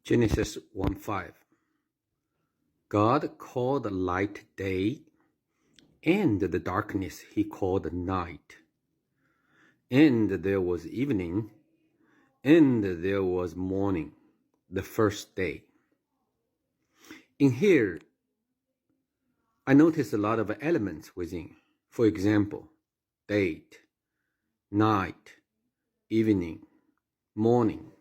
Genesis 1:5. God called the light day, and the darkness he called night. And there was evening, and there was morning, the first day. In here, I noticed a lot of elements within. For example, date, night, evening, morning.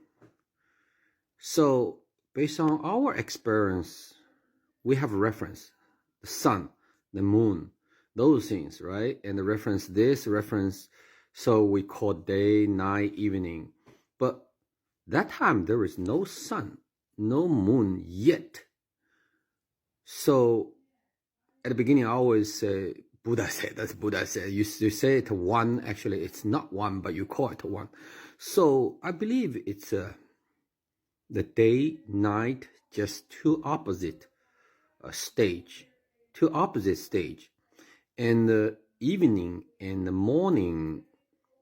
So based on our experience, we have reference, the sun, the moon, those things, right? And the reference this, reference, so we call day, night, evening. But that time there is no sun, no moon yet. So at the beginning I always say, Buddha said, that's Buddha said. You say it one, actually it's not one, but you call it one. So I believe it's the day, night, just two opposite stage, and the evening and the morning,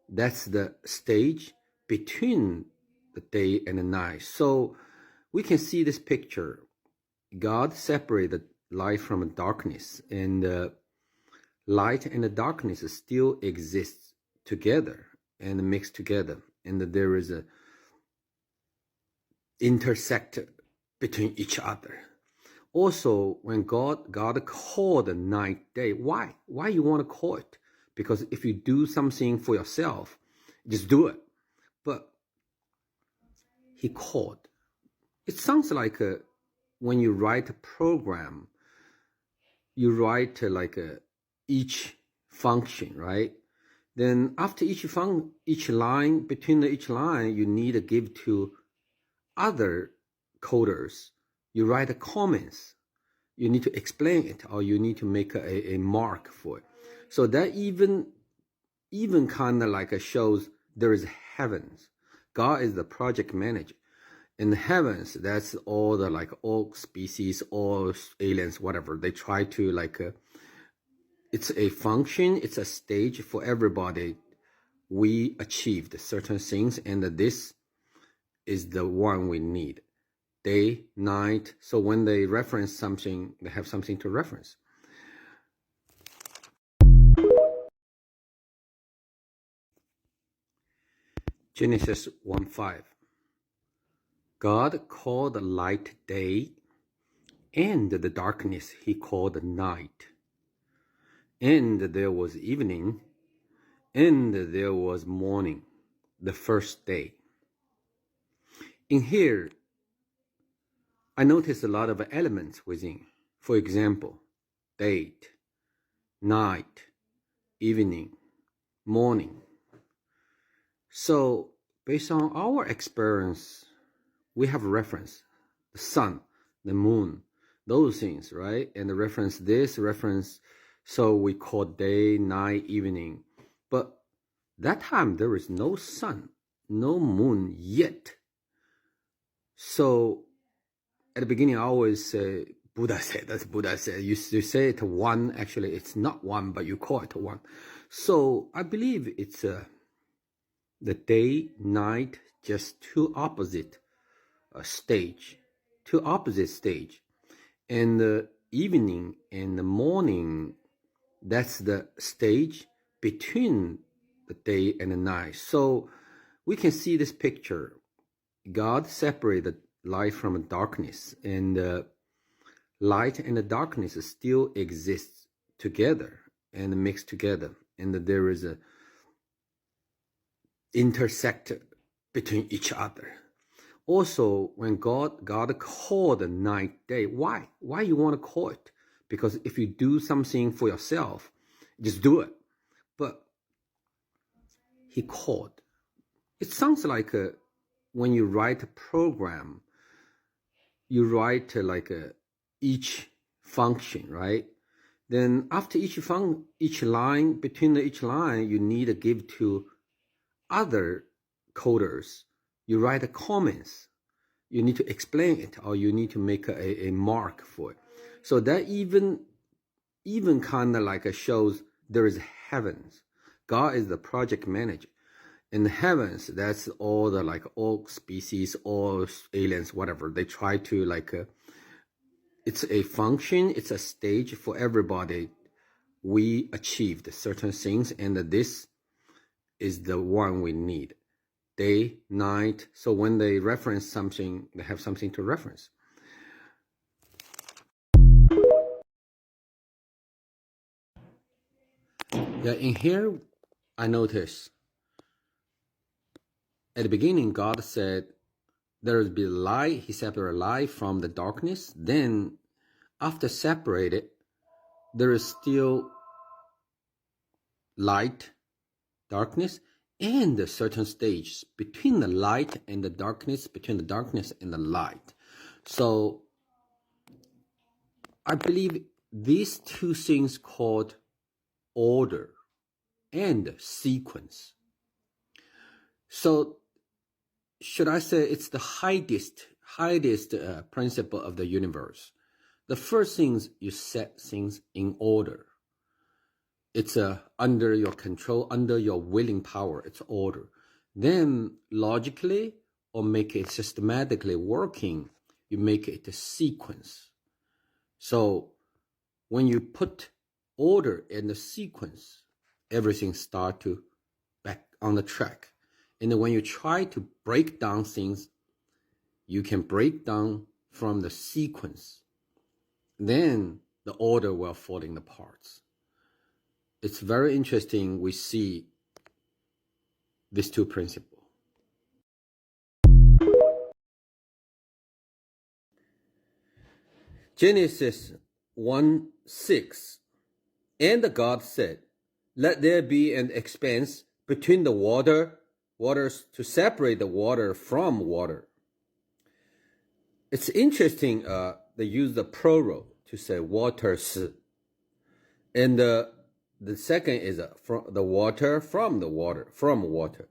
that's the stage between the day and the night. So we can see this picture. God separated light from darkness, and light and the darkness still exist together and mixed together, and there is a intersect between each other. Also, when God called the night day, why you want to call it? Because if you do something for yourself, just do it. But he called. It sounds like when you write a program, you write each function, right? Then after each line, between each line, you need to give to other coders. You write the comments. You need to explain it, or you need to make a mark for it. So that even kind of shows there is heavens. God is the project manager. In the heavens, that's all the all species, all aliens, whatever. They try to it's a function, it's a stage for everybody. We achieved certain things, and this is the one we need. Day, night. So when they reference something, they have something to reference. Genesis 1:5. God called the light day, and the darkness he called night. And there was evening, and there was morning, the first day. In here, I noticed a lot of elements within. For example, date, night, evening, morning. So based on our experience, we have reference, the sun, the moon, those things, right? And the reference this, reference, so we call day, night, evening. But that time there is no sun, no moon yet. So at the beginning, I always say, Buddha said, that's Buddha said. You say it one, actually it's not one, but you call it one. So I believe it's the day, night, just two opposite stage, and the evening and the morning, that's the stage between the day and the night. So we can see this picture. God separated light from darkness, and light and the darkness still exist together and mixed together, and there is a intersect between each other. Also, when God called the night day, why you want to call it? Because if you do something for yourself, just do it. But he called. It sounds like when you write a program, you write each function, right? Then after each line, between each line, you need to give to other coders. You write the comments. You need to explain it, or you need to make a mark for it. So that even kind of shows there is heavens. God is the project manager. in the heavens, that's all the like all species, all aliens, whatever. They try to like, it's a function, it's a stage for everybody. We achieved certain things, and this is the one we need. Day, night. So when they reference something, they have something to reference. Yeah, in here, I notice at the beginning, God said, there will be light. He separated light from the darkness. Then, after separated, there is still light, darkness, and a certain stage between the light and the darkness, between the darkness and the light. So, I believe these two things called order and sequence. So, should I say it's the highest principle of the universe? The first things you set things in order. It's under your control, under your willing power. It's order. Then logically or make it systematically working, you make it a sequence. So when you put order in the sequence, everything start to back on the track. And then when you try to break down things, you can break down from the sequence. Then the order will fall in the parts. It's very interesting we see these two principles. Genesis 1:6. And God said, let there be an expanse between the waters to separate the water from water. It's interesting, they use the plural to say waters. And the second is from the water, from the water, from water.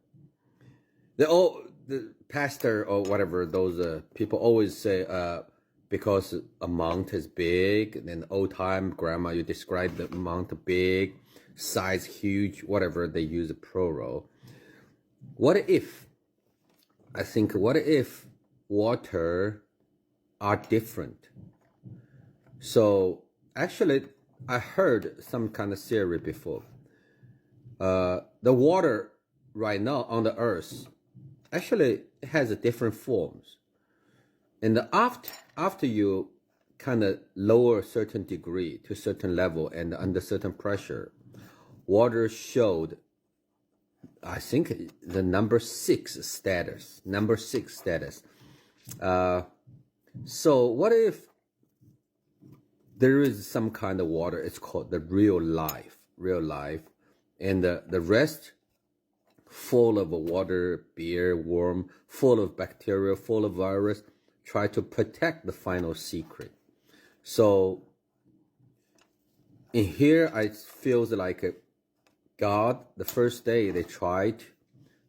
The pastor or whatever, those people always say, because a mount is big, then old time grandma, you describe the mount big, size huge, whatever, they use a plural. What if water are different? So actually, I heard some kind of theory before. The water right now on the earth actually has different forms. And after you kind of lower a certain degree to a certain level and under certain pressure, water showed, I think, the number 6 status. So what if there is some kind of water, it's called the real life, and the rest full of water, beer, worm, full of bacteria, full of virus, try to protect the final secret. So in here, it feels like God, the first day, they tried to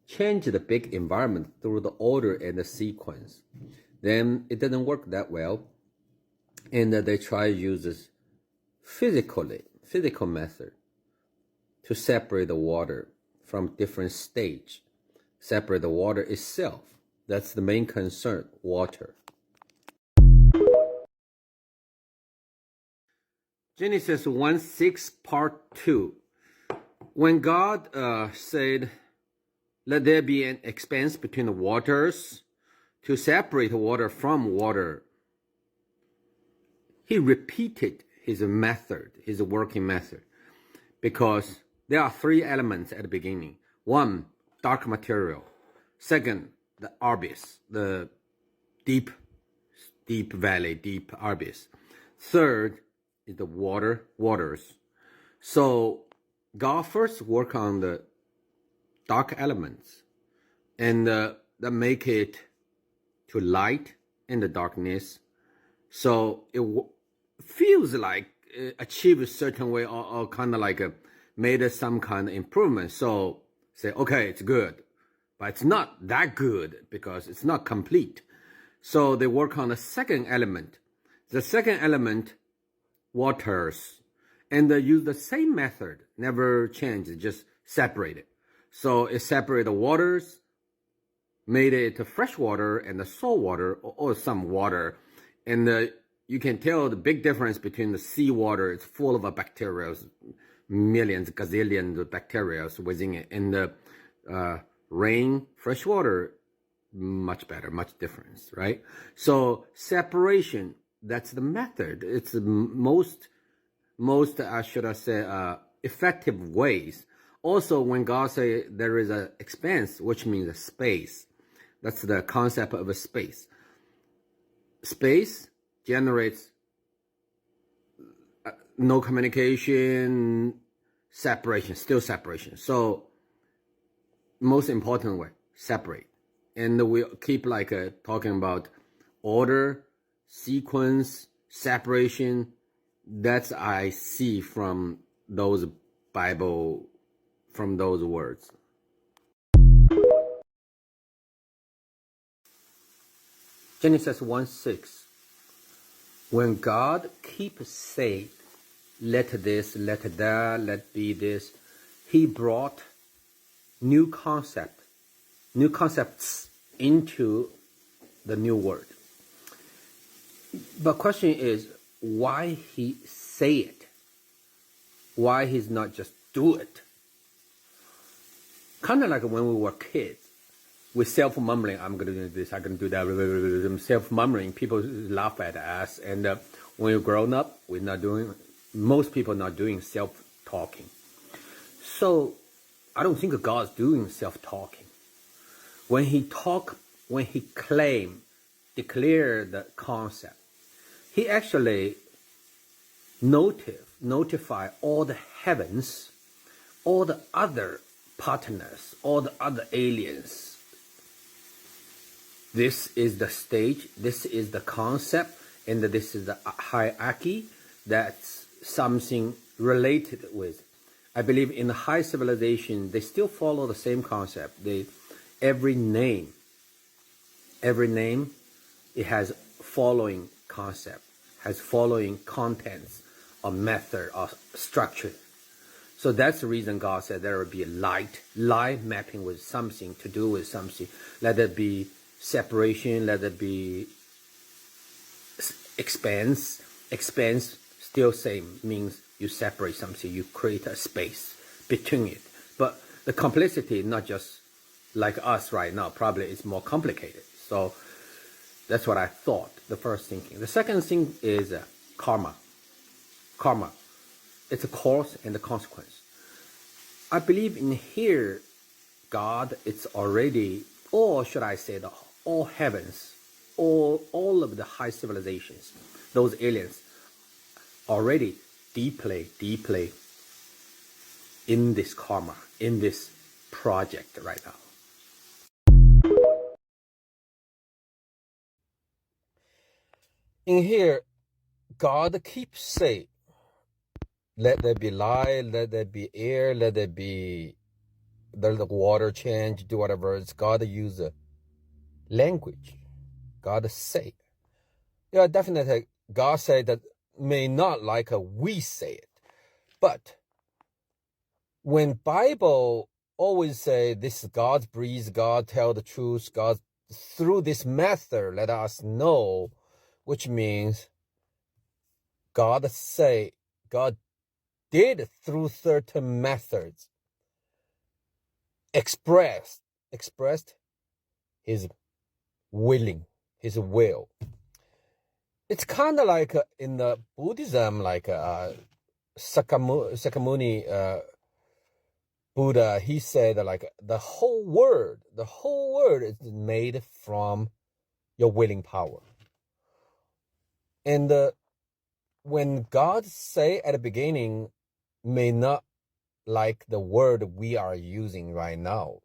change the big environment through the order and the sequence. Then it didn't work that well. And they try to use this physical method to separate the water from different stage, separate the water itself. That's the main concern, water. Genesis 1:6 part 2. When God said, let there be an expanse between the waters to separate water from water, he repeated his method, his working method, because there are 3 elements at the beginning. 1, dark material. 2, the abyss, the deep valley, deep abyss. 3rd is the waters. So God first work on the dark elements and that make it to light in the darkness. So it feels like achieve a certain way or kind of like made some kind of improvement. So say, okay, it's good, but it's not that good because it's not complete. So they work on the second element. The second element, waters, and they use the same method, never change, just separate it. So it separated the waters, made it to fresh water and the salt water, or some water. And you can tell the big difference between the seawater. It's full of bacteria, millions, gazillions of bacteria within it. And the rain, fresh water, much better, much difference, right? So separation, that's the method. It's the most should I say, effective ways. Also, when God say there is an expanse, which means a space, that's the concept of a space. Space generates no communication, separation, still separation. So most important way, separate. And we keep like talking about order, sequence, separation. That's I see from those Bible, from those words. Genesis 1:6. When God keeps saying, let this, let that, let be this, he brought new concepts into the new word. But question is, why he say it? Why he's not just do it? Kind of like when we were kids, with self-mumbling, I'm going to do this, I'm going to do that, self-mumbling, people laugh at us. And when you're grown up, most people not doing self-talking. So I don't think God's doing self-talking. When he declare the concept, he actually notify all the heavens, all the other partners, all the other aliens. This is the stage, this is the concept, and this is the hierarchy. That's something related with. I believe in the high civilization, they still follow the same concept. Every name, it has following concept, has following contents, or method, or structure. So that's the reason God said there will be a light mapping with something, to do with something. Let it be separation, let it be expanse. Expanse, still same, means you separate something, you create a space between it. But the complexity, not just like us right now, probably it's more complicated. So that's what I thought, the first thinking. The second thing is karma. Karma, it's a cause and a consequence. I believe in here, God, it's already, or should I say, all heavens, all of the high civilizations, those aliens, already deeply in this karma, in this project right now. In here, God keeps saying, let there be light, let there be air, let there be the water change, do whatever. It's God use language. God say. Yeah, definitely God said that may not like we say it. But when Bible always say this is God's breeze, God tell the truth, God through this method let us know, which means God did through certain methods expressed his his will. It's kind of like in the Buddhism, like Sakyamuni Buddha, he said like the whole world is made from your willing power. And when God say at the beginning, may not like the word we are using right now.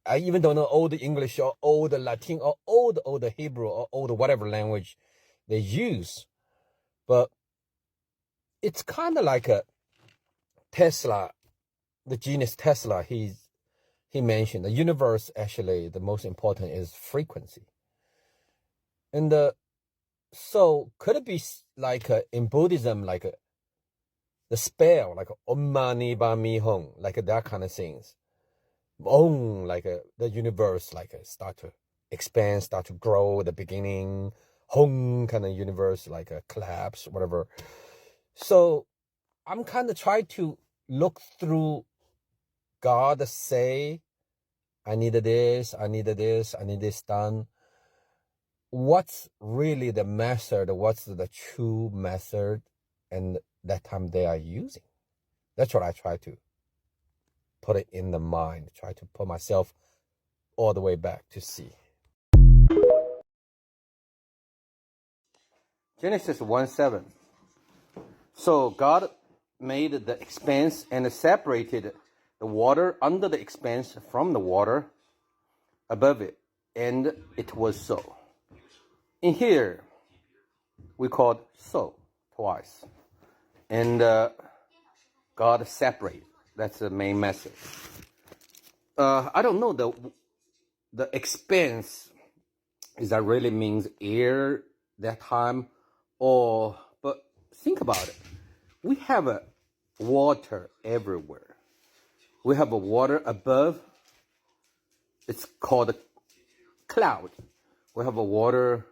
I even don't know old English or old Latin or old Hebrew or old whatever language they use. But it's kind of like a Tesla, the genius Tesla, he mentioned the universe, actually the most important is frequency. And so could it be like in Buddhism, like the spell, like Om Mani Padme Hum, like that kind of things. Om, like the universe, like start to expand, start to grow at the beginning. Hum kind of universe, like a collapse, whatever. So I'm kind of trying to look through God say, I need this, I need this, I need this done. What's really the method? What's the true method? And that time they are using. That's what I try to put it in the mind, try to put myself all the way back to see. Genesis 1:7. So God made the expanse and separated the water under the expanse from the water above it, and it was so. In here, we called so twice. And God separate. That's the main message. I don't know the expanse, is that really means air that time, but think about it. We have a water everywhere. We have a water above. It's called a cloud. We have a water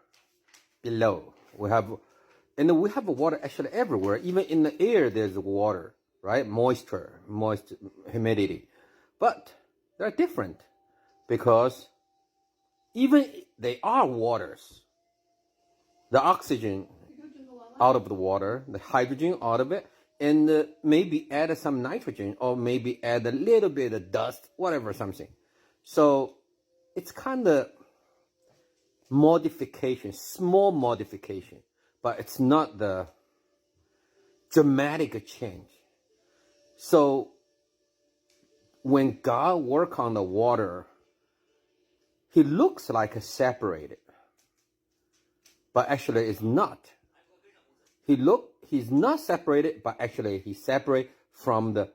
below. We have a water actually everywhere. Even in the air, there's water, right? Moist humidity. But they're different because even they are waters. The oxygen out of the water, the hydrogen out of it, and maybe add some nitrogen or maybe add a little bit of dust, whatever, something. So it's kind of modification, small modification, but it's not the dramatic change. So when God works on the water, he looks like separated, but actually it's not. He's not separated, but actually he's separate from the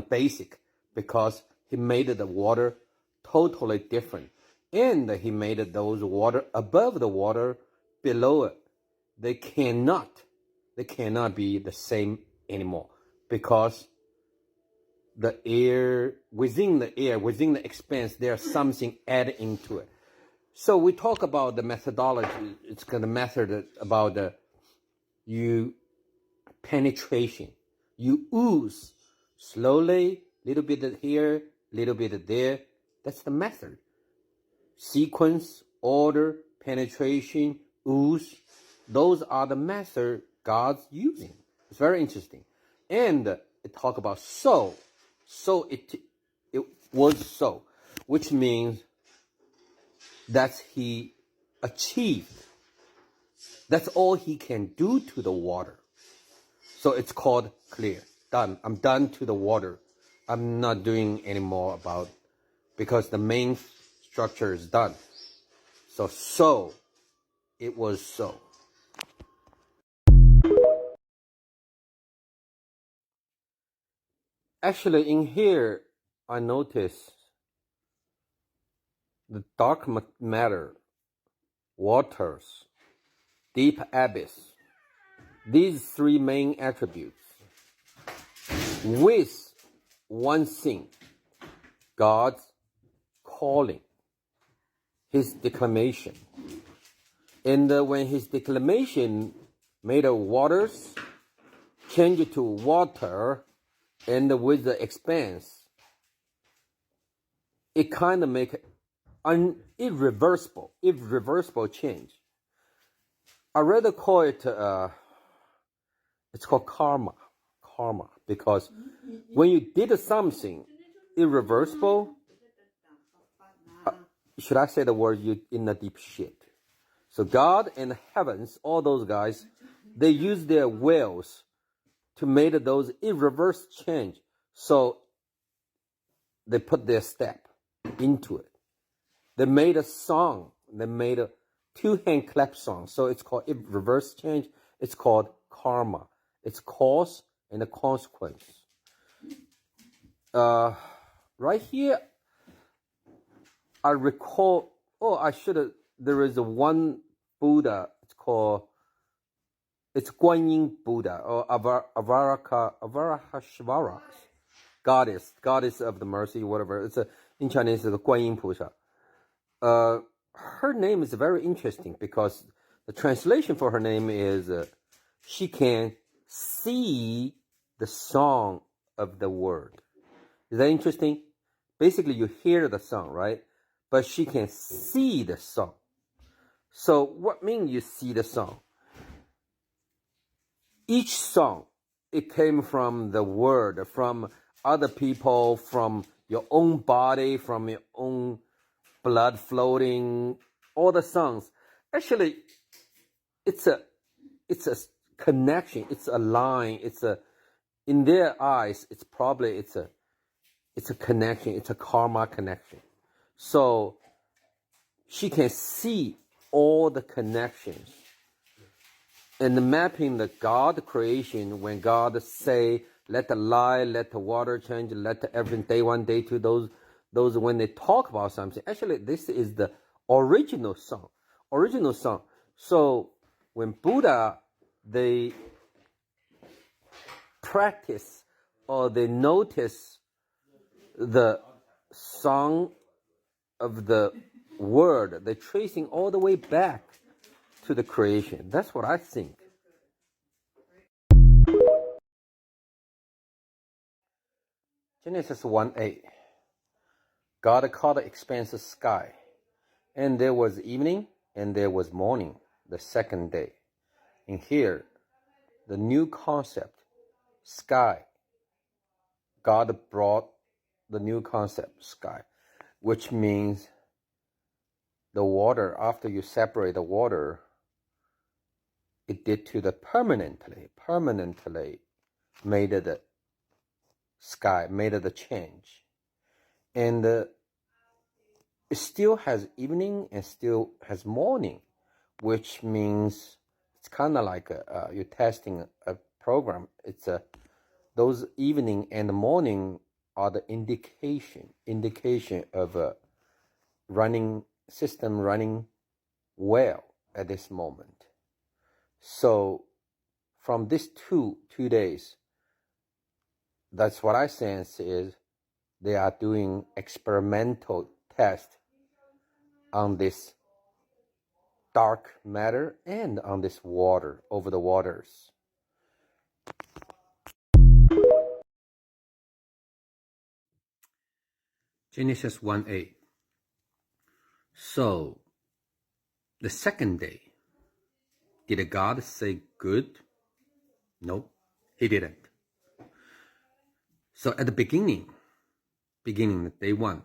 basic, because he made the water totally different. And he made those water above the water below it. They cannot be the same anymore, because the air, within the expanse, there's something added into it. So we talk about the methodology. It's kind of method about the penetration. You ooze slowly, little bit here, little bit there. That's the method. Sequence, order, penetration, ooze. Those are the method God's using. It's very interesting. And it talk about so. So it was so, which means that he achieved. That's all he can do to the water. So it's called clear. Done. I'm done to the water. I'm not doing any more about, because the main structure is done. So it was so. Actually, in here, I notice the dark matter, waters, deep abyss. These three main attributes. With one thing, God's calling, his declamation. And when his declamation made the waters change it to water, and with the expanse, it kind of make an irreversible change. I rather call it, it's called karma, because when you did something irreversible, should I say the word, you in the deep shit. So God and heavens, all those guys, they use their wills to make those irreverse change. So they put their step into it. They made a song. They made a two-hand clap song. So it's called reverse change. It's called karma. It's cause and a consequence. Right here, I recall, there is one Buddha, it's called It's Guanyin Buddha or Avarahashvara, goddess of the mercy, whatever. In Chinese, it's Guanyin Pusa. Her name is very interesting because the translation for her name is she can see the song of the word. Is that interesting? Basically, you hear the song, right? But she can see the song. So what means you see the song? Each song, it came from the word, from other people, from your own body, from your own blood floating, all the songs. Actually, it's a connection, it's a line, in their eyes, it's a connection, it's a karma connection. So she can see all the connections. And mapping the God creation, when God say, let the light, let the water change, let everything, day one, day two, those when they talk about something, actually this is the original song. So when Buddha, they practice or they notice the song of the word, they're tracing all the way back to the creation. That's what I think. Genesis 1:8. God called the expanse sky, and there was evening, and there was morning, the second day. And here, the new concept, sky. God brought the new concept, sky, which means the water, after you separate the water, it did to the permanently made the sky, made the change. And it still has evening and still has morning, which means it's kind of like you're testing a program. It's those evening and the morning are the indication of a running system running well at this moment. So from these two days, that's what I sense is they are doing experimental test on this dark matter and on this water, over the waters. Genesis 1:8. So, the second day, did God say good? No, he didn't. So at the beginning, day one,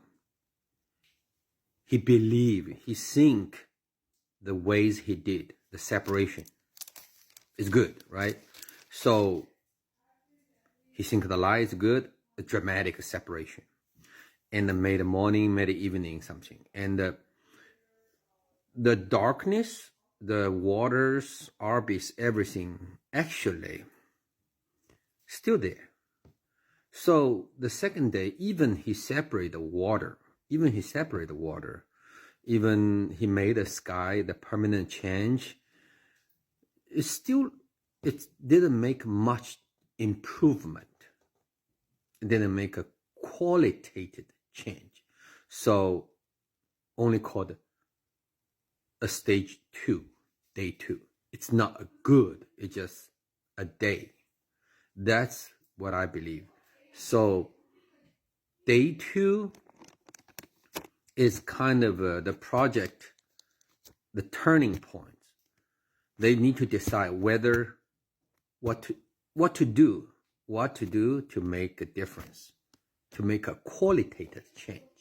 he believed, he think the ways he did, the separation is good, right? So he think the light is good, a dramatic separation. And made the morning, made the evening something. And the darkness, the waters, arbis, everything, actually still there. So the second day, even he separated the water, even he made the sky, the permanent change, it didn't make much improvement. It didn't make a qualitative change. So only called a stage 2, day 2. It's not a good, it's just a day. That's what I believe. So day 2 is kind of the project, the turning point. They need to decide whether what to do to make a difference, to make a qualitative change.